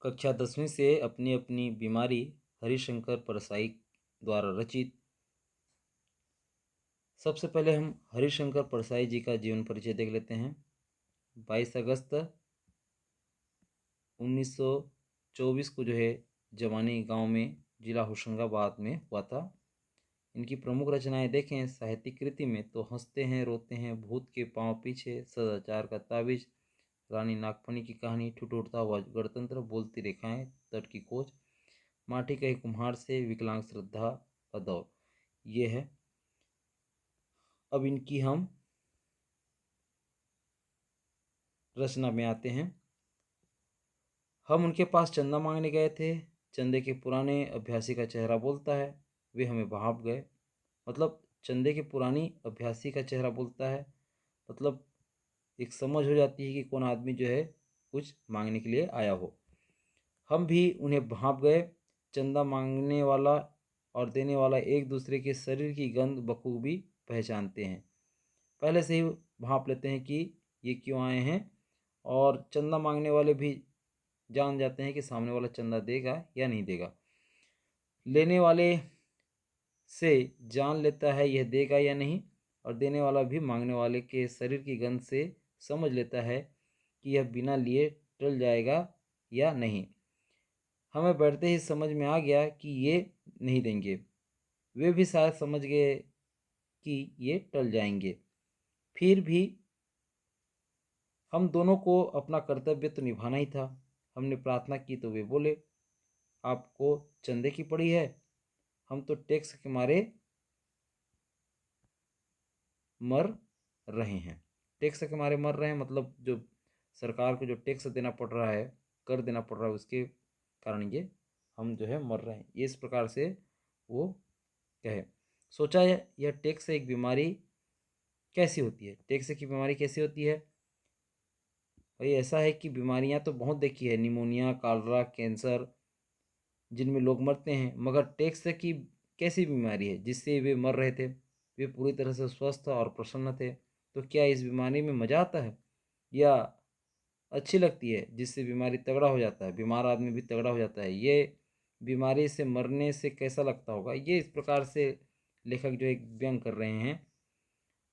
कक्षा 10वीं से अपनी अपनी बीमारी हरिशंकर परसाई द्वारा रचित। सबसे पहले हम हरिशंकर परसाई जी का जीवन परिचय देख लेते हैं। 22 अगस्त 1924 को जो है जवानी गांव में जिला होशंगाबाद में हुआ था। इनकी प्रमुख रचनाएं देखें साहित्यिक कृति में तो हंसते हैं रोते हैं, भूत के पांव पीछे, सदाचार का ताबीज, रानी नागफनी की कहानी, ठुठुरता हुआ गणतंत्र, बोलती रेखाएं, तट की खोज, माटी कहे कुम्हार से, विकलांग श्रद्धा का दौर, ये है। अब इनकी हम रचना में आते हैं। हम उनके पास चंदा मांगने गए थे, चंदे के पुराने अभ्यासी का चेहरा बोलता है, वे हमें भाप गए। मतलब चंदे के पुरानी अभ्यासी का चेहरा बोलता है, मतलब एक समझ हो जाती है कि कौन आदमी जो है कुछ मांगने के लिए आया हो। हम भी उन्हें भाप गए। चंदा मांगने वाला और देने वाला एक दूसरे के शरीर की गंध बखूबी पहचानते हैं, पहले से ही भाप लेते हैं कि ये क्यों आए हैं। और चंदा मांगने वाले भी जान जाते हैं कि सामने वाला चंदा देगा या नहीं देगा। लेने वाले से जान लेता है यह देगा या नहीं, और देने वाला भी मांगने वाले के शरीर की गंध से समझ लेता है कि यह बिना लिए टल जाएगा या नहीं। हमें बैठते ही समझ में आ गया कि ये नहीं देंगे, वे भी शायद समझ गए कि ये टल जाएंगे। फिर भी हम दोनों को अपना कर्तव्य तो निभाना ही था। हमने प्रार्थना की तो वे बोले, आपको चंदे की पड़ी है, हम तो टैक्स के मारे मर रहे हैं। टैक्स के मारे मर रहे हैं मतलब जो सरकार को जो टैक्स देना पड़ रहा है, कर देना पड़ रहा है, उसके कारण ये हम जो है मर रहे हैं। ये इस प्रकार से वो कहे। सोचा यह टैक्स एक बीमारी कैसी होती है, टैक्स की बीमारी कैसी होती है। भाई ऐसा है कि बीमारियां तो बहुत देखी है, निमोनिया, कॉलरा, कैंसर, जिनमें लोग मरते हैं, मगर टैक्स की कैसी बीमारी है जिससे वे मर रहे थे, वे पूरी तरह से स्वस्थ और प्रसन्न थे। तो क्या इस बीमारी में मज़ा आता है या अच्छी लगती है, जिससे बीमारी तगड़ा हो जाता है, बीमार आदमी भी तगड़ा हो जाता है। ये बीमारी से मरने से कैसा लगता होगा, ये इस प्रकार से लेखक जो एक व्यंग कर रहे हैं।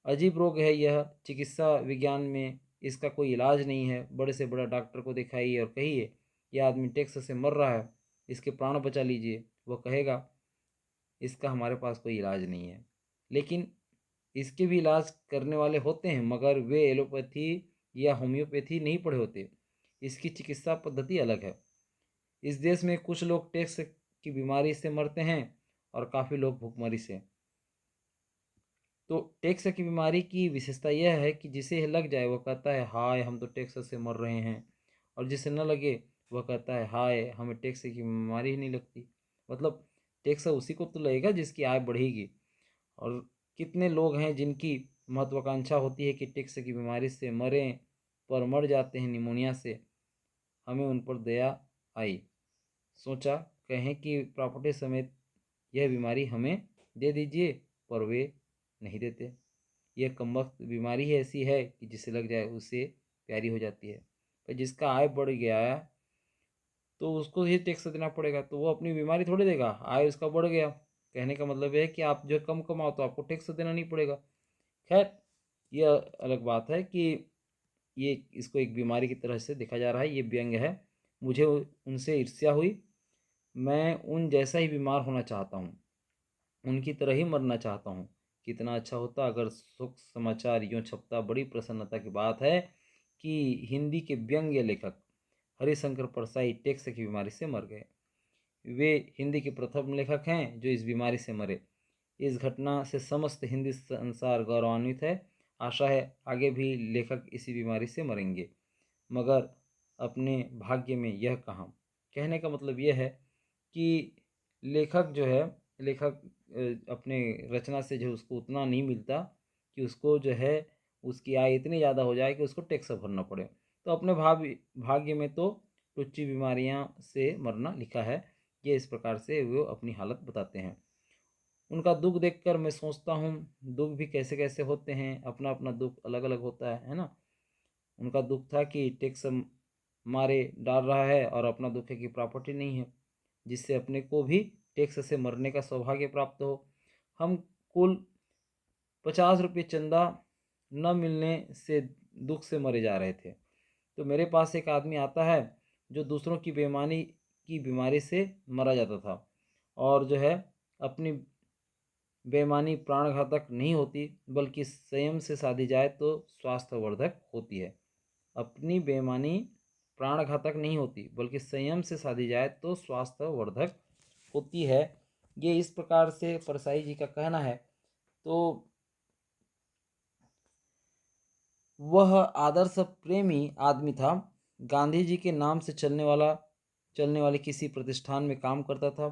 अजीब रोग है यह, चिकित्सा विज्ञान में इसका कोई इलाज नहीं है। बड़े से बड़ा डॉक्टर को दिखाइए और कहिए यह आदमी टैक्स से मर रहा है, इसके प्राण बचा लीजिए, वह कहेगा इसका हमारे पास कोई इलाज नहीं है। लेकिन इसके भी इलाज करने वाले होते हैं, मगर वे एलोपैथी या होम्योपैथी नहीं पढ़े होते। इसकी चिकित्सा पद्धति अलग है। इस देश में कुछ लोग टैक्स की बीमारी से मरते हैं और काफ़ी लोग भूखमरी से। तो टैक्स की बीमारी की विशेषता यह है कि जिसे यह लग जाए वह कहता है हाय हम तो टैक्स से मर रहे हैं, और जिसे न लगे वह कहता है हाय हमें टैक्स की बीमारी ही नहीं लगती। मतलब टैक्स उसी को तो लगेगा जिसकी आय बढ़ेगी। और कितने लोग हैं जिनकी महत्वाकांक्षा होती है कि टैक्स की बीमारी से मरें, पर मर जाते हैं निमोनिया से। हमें उन पर दया आई, सोचा कहें कि प्रॉपर्टी समेत यह बीमारी हमें दे दीजिए, पर वे नहीं देते। यह कमबख्त बीमारी ही ऐसी है कि जिसे लग जाए उसे प्यारी हो जाती है। पर जिसका आय बढ़ गया है तो उसको ही टैक्स देना पड़ेगा, तो वो अपनी बीमारी थोड़ी देगा, आय उसका बढ़ गया। कहने का मतलब है कि आप जो कम कमाओ तो आपको टैक्स देना नहीं पड़ेगा। खैर यह अलग बात है कि ये इसको एक बीमारी की तरह से देखा जा रहा है, ये व्यंग है। मुझे उनसे ईर्ष्या हुई। मैं उन जैसा ही बीमार होना चाहता हूँ, उनकी तरह ही मरना चाहता हूँ। कितना अच्छा होता अगर सुख समाचार यूँ छपता। बड़ी प्रसन्नता की बात है कि हिंदी के व्यंग्य लेखक हरिशंकर परसाई टैक्स की बीमारी से मर गए। वे हिंदी के प्रथम लेखक हैं जो इस बीमारी से मरे। इस घटना से समस्त हिंदी संसार गौरवान्वित है। आशा है आगे भी लेखक इसी बीमारी से मरेंगे, मगर अपने भाग्य में यह कहाँ। कहने का मतलब यह है कि लेखक जो है, लेखक अपने रचना से जो उसको उतना नहीं मिलता कि उसको जो है उसकी आय इतनी ज़्यादा हो जाए कि उसको टैक्स भरना पड़े। तो अपने भाग्य में तो टुच्ची बीमारियां से मरना लिखा है। ये इस प्रकार से वो अपनी हालत बताते हैं। उनका दुख देखकर मैं सोचता हूँ दुख भी कैसे कैसे होते हैं, अपना अपना दुख अलग अलग होता है ना। उनका दुख था कि टैक्स मारे डाल रहा है और अपना दुख है कि प्रॉपर्टी नहीं है, जिससे अपने को भी टैक्स से मरने का सौभाग्य प्राप्त हो। हम कुल 50 रुपये चंदा न मिलने से दुख से मरे जा रहे थे। तो मेरे पास एक आदमी आता है जो दूसरों की बेईमानी की बीमारी से मरा जाता था, और जो है अपनी बेईमानी प्राणघातक नहीं होती बल्कि संयम से साधी जाए तो स्वास्थ्यवर्धक होती है। अपनी बेईमानी प्राणघातक नहीं होती बल्कि संयम से साधी जाए तो स्वास्थ्यवर्धक होती है। ये इस प्रकार से परसाई जी का कहना है। तो वह आदर्श प्रेमी आदमी था। गांधी जी के नाम से चलने वाले किसी प्रतिष्ठान में काम करता था।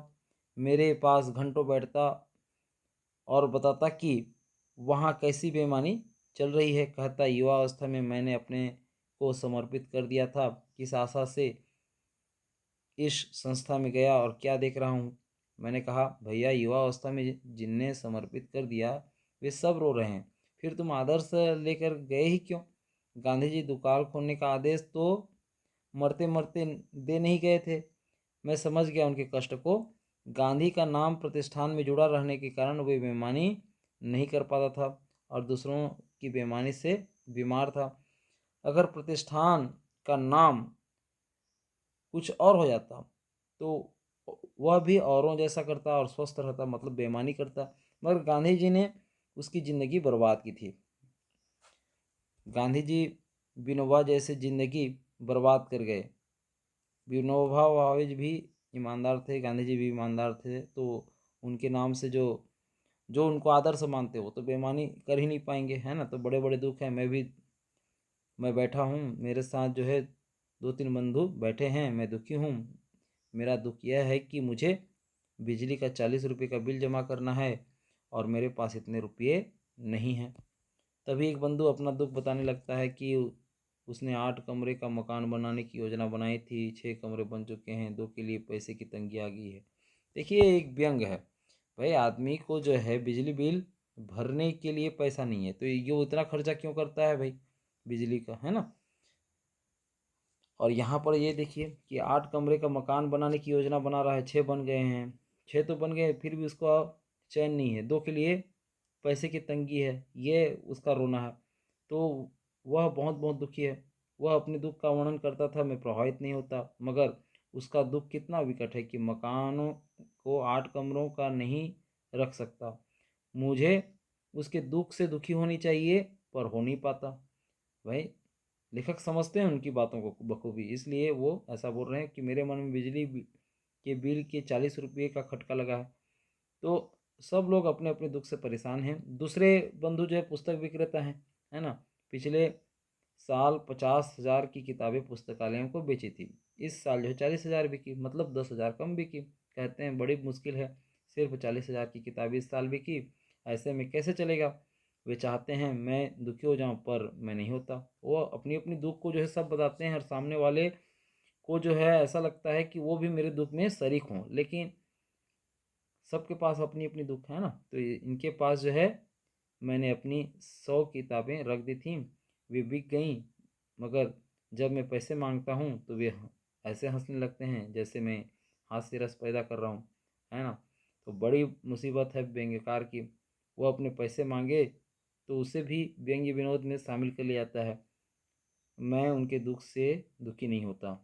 मेरे पास घंटों बैठता और बताता कि वहाँ कैसी बेईमानी चल रही है। कहता, युवा अवस्था में मैंने अपने को समर्पित कर दिया था, किस आशा से इस संस्था में गया और क्या देख रहा हूँ। मैंने कहा, भैया युवा अवस्था में जिन्हें समर्पित कर दिया वे सब रो रहे हैं, फिर तुम आदर्श लेकर गए ही क्यों। गांधी जी दुकान खोलने का आदेश तो मरते मरते दे नहीं गए थे। मैं समझ गया उनके कष्ट को। गांधी का नाम प्रतिष्ठान में जुड़ा रहने के कारण वे बेईमानी नहीं कर पाता था और दूसरों की बेईमानी से बीमार था। अगर प्रतिष्ठान का नाम कुछ और हो जाता तो वह भी औरों जैसा करता और स्वस्थ रहता, मतलब बेईमानी करता। मगर गांधी जी ने उसकी ज़िंदगी बर्बाद की थी। गांधी जी विनोबा जैसे ज़िंदगी बर्बाद कर गए। विनोबा भावे भी ईमानदार थे, गांधी जी भी ईमानदार थे, तो उनके नाम से जो जो उनको आदर्श मानते वो तो बेईमानी कर ही नहीं पाएंगे, है ना। तो बड़े बड़े दुख हैं। मैं बैठा हूँ, मेरे साथ जो है 2-3 बंधु बैठे हैं, मैं दुखी हूँ। मेरा दुख यह है कि मुझे बिजली का 40 रुपये का बिल जमा करना है और मेरे पास इतने रुपये नहीं हैं। तभी एक बंधु अपना दुख बताने लगता है कि उसने 8 कमरे का मकान बनाने की योजना बनाई थी, 6 कमरे बन चुके हैं, 2 के लिए पैसे की तंगी आ गई है। देखिए, एक व्यंग है। भाई, आदमी को जो है बिजली बिल भरने के लिए पैसा नहीं है तो ये वो इतना खर्चा क्यों करता है भाई बिजली का, है ना। और यहाँ पर ये देखिए कि 8 कमरे का मकान बनाने की योजना बना रहा है, 6 बन गए हैं। 6 तो बन गए, फिर भी उसको चैन नहीं है, 2 के लिए पैसे की तंगी है, ये उसका रोना है। तो वह बहुत बहुत दुखी है। वह अपने दुख का वर्णन करता था, मैं प्रभावित नहीं होता, मगर उसका दुख कितना विकट है कि मकानों को 8 कमरों का नहीं रख सकता। मुझे उसके दुख से दुखी होनी चाहिए पर हो नहीं पाता। भाई, लेखक समझते हैं उनकी बातों को बखूबी, इसलिए वो ऐसा बोल रहे हैं कि मेरे मन में के बिल के 40 रुपये का खटका लगा है। तो सब लोग अपने अपने दुख से परेशान हैं। दूसरे बंधु जो है पुस्तक विक्रेता हैं, है ना। पिछले साल 50,000 की किताबें पुस्तकालयों को बेची थी। इस साल जो है 40,000 बिकी, मतलब 10,000 कम बिकी। कहते हैं बड़ी मुश्किल है, सिर्फ 40,000 की किताबें इस साल बिकी, ऐसे में कैसे चलेगा। वे चाहते हैं मैं दुखी हो जाऊं पर मैं नहीं होता। वो अपनी अपनी दुख को जो है सब बताते हैं और सामने वाले को जो है ऐसा लगता है कि वो भी मेरे दुख में शरीक हों, लेकिन सबके पास अपनी अपनी दुख है ना। तो इनके पास जो है मैंने अपनी 100 किताबें रख दी थी, वे बिक गई। मगर जब मैं पैसे मांगता हूँ तो वे ऐसे हंसने लगते हैं जैसे मैं हास्य रस पैदा कर रहा हूँ, है ना। तो बड़ी मुसीबत है व्यंग्यकार की। वो अपने पैसे मांगे तो उसे भी व्यंग्य विनोद में शामिल कर लिया जाता है। मैं उनके दुख से दुखी नहीं होता।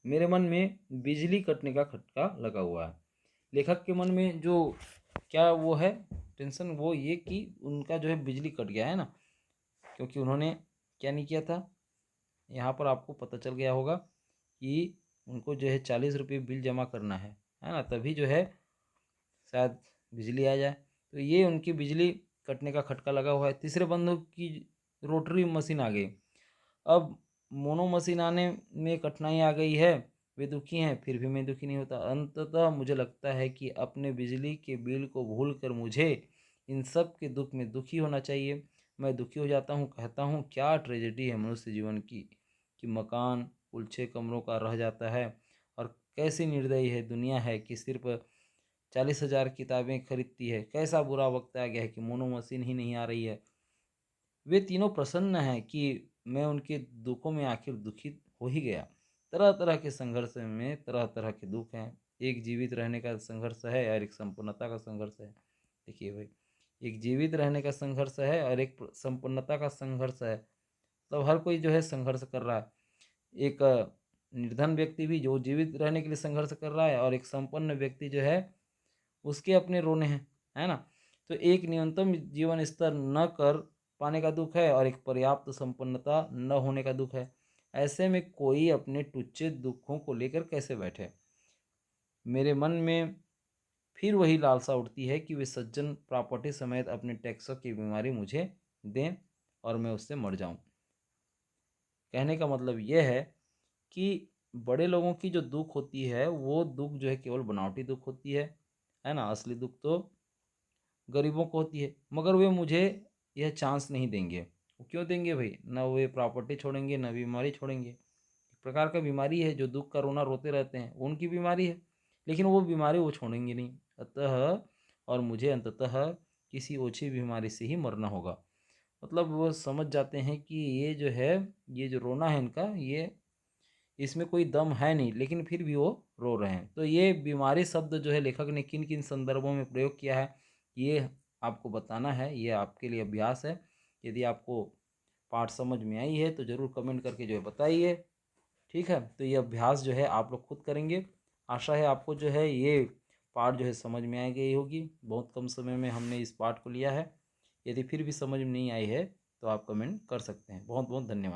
मेरे मन में बिजली कटने का खटका लगा हुआ है। लेखक के मन में जो क्या वो है टेंशन, वो ये कि उनका जो है बिजली कट गया है ना, क्योंकि उन्होंने क्या नहीं किया था। यहाँ पर आपको पता चल गया होगा कि उनको जो है 40 रुपये बिल जमा करना है ना, तभी जो है शायद बिजली आ जाए। तो ये उनकी बिजली कटने का खटका लगा हुआ है। तीसरे बंधु की रोटरी मशीन आ गई। अब मोनो मशीन आने में कठिनाई आ गई है। वे दुखी हैं, फिर भी मैं दुखी नहीं होता। अंततः मुझे लगता है कि अपने बिजली के बिल को भूलकर मुझे इन सब के दुख में दुखी होना चाहिए। मैं दुखी हो जाता हूँ, कहता हूँ क्या ट्रेजेडी है मनुष्य जीवन की कि मकान कुल 6 कमरों का रह जाता है। और कैसी निर्दयी है दुनिया है कि सिर्फ 40,000 किताबें खरीदती है। कैसा बुरा वक्त आ गया है कि मोनो मशीन ही नहीं आ रही है। वे तीनों प्रसन्न हैं कि मैं उनके दुखों में आखिर दुखी हो ही गया। तरह तरह के संघर्ष में तरह तरह के दुख हैं। एक जीवित रहने का संघर्ष है और एक संपूर्णता का संघर्ष है। देखिए भाई, एक जीवित रहने का संघर्ष है और एक संपूर्णता का संघर्ष है। तो हर कोई जो है संघर्ष कर रहा है। एक निर्धन व्यक्ति भी जो जीवित रहने के लिए संघर्ष कर रहा है, और एक संपन्न व्यक्ति जो है उसके अपने रोने हैं, है ना। तो एक न्यूनतम जीवन स्तर न कर पाने का दुख है और एक पर्याप्त संपन्नता न होने का दुख है। ऐसे में कोई अपने टुच्चे दुखों को लेकर कैसे बैठे। मेरे मन में फिर वही लालसा उठती है कि वे सज्जन प्रॉपर्टी समेत अपने टैक्सों की बीमारी मुझे दें और मैं उससे मर जाऊं। कहने का मतलब यह है कि बड़े लोगों की जो दुख होती है वो दुख जो है केवल बनावटी दुख होती है ना। असली दुख तो गरीबों को होती है, मगर वे मुझे यह चांस नहीं देंगे। वो क्यों देंगे भाई? ना वे प्रॉपर्टी छोड़ेंगे, ना बीमारी छोड़ेंगे। एक प्रकार का बीमारी है, जो दुख का रोना रोते रहते हैं, वो उनकी बीमारी है, लेकिन वो बीमारी वो छोड़ेंगे नहीं। अतः और मुझे अंततः किसी ओछी बीमारी से ही मरना होगा। मतलब वो समझ जाते हैं कि ये जो है, ये जो रोना है इनका, ये इसमें कोई दम है नहीं, लेकिन फिर भी वो रो रहे हैं। तो ये बीमारी शब्द जो है लेखक ने किन किन संदर्भों में प्रयोग किया है, ये आपको बताना है। ये आपके लिए अभ्यास है। यदि आपको पाठ समझ में आई है तो ज़रूर कमेंट करके जो है बताइए। ठीक है, तो ये अभ्यास जो है आप लोग खुद करेंगे। आशा है आपको जो है ये पाठ जो है समझ में आ गई होगी। बहुत कम समय में हमने इस पाठ को लिया है। यदि फिर भी समझ में नहीं आई है तो आप कमेंट कर सकते हैं। बहुत बहुत धन्यवाद।